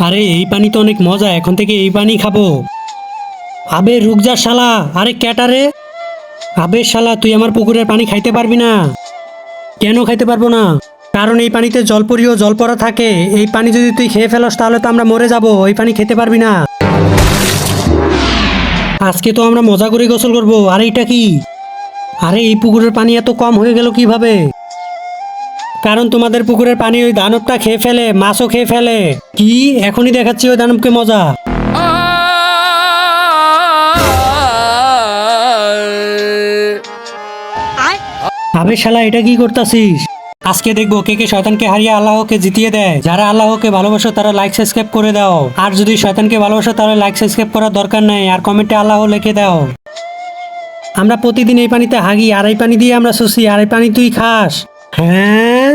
আরে এই পানি তো অনেক মজা, এখন থেকে এই পানি খাবো। আবে রুক যা শালা, আরে ক্যাটারে। আবে শালা তুই আমার পুকুরের পানি খাইতে পারবি না। কেন খাইতে পারবো না? কারণ এই পানিতে জলপরি ও জলপরা থাকে। এই পানি যদি তুই খেয়ে ফেলস তাহলে তো আমরা মরে যাব। এই পানি খেতে পারবি না। আজকে তো আমরা মজা করে গোসল করবো। আরে এটা কি? আরে এই পুকুরের পানি এত কম হয়ে গেল কিভাবে? কারণ তোমাদের পুকুরের পানি ওই দানবটা খেয়ে ফেলে, মাছও খেয়ে ফেলে। কি? এখনই দেখাচ্ছি ওই দানবকে মজা। আবে শালা এটা কি করতাছিস? আজকে দেখবো কে কে শয়তানকে হারিয়ে আল্লাহকে জিতিয়ে দেয়। যারা আল্লাহকে ভালোবাসো তারা লাইক সাবস্ক্রাইব করে দাও। আর যদি শয়তানকে ভালোবাসো তাহলে লাইক সাবস্ক্রাইব করার দরকার নেই, আর কমেন্টে আল্লাহ লিখে দাও। আমরা প্রতিদিন এই পানিতে হাগি, আর এই পানি দিয়ে আমরা শুষি, আর এই পানি তুই খাস। হ্যাঁ।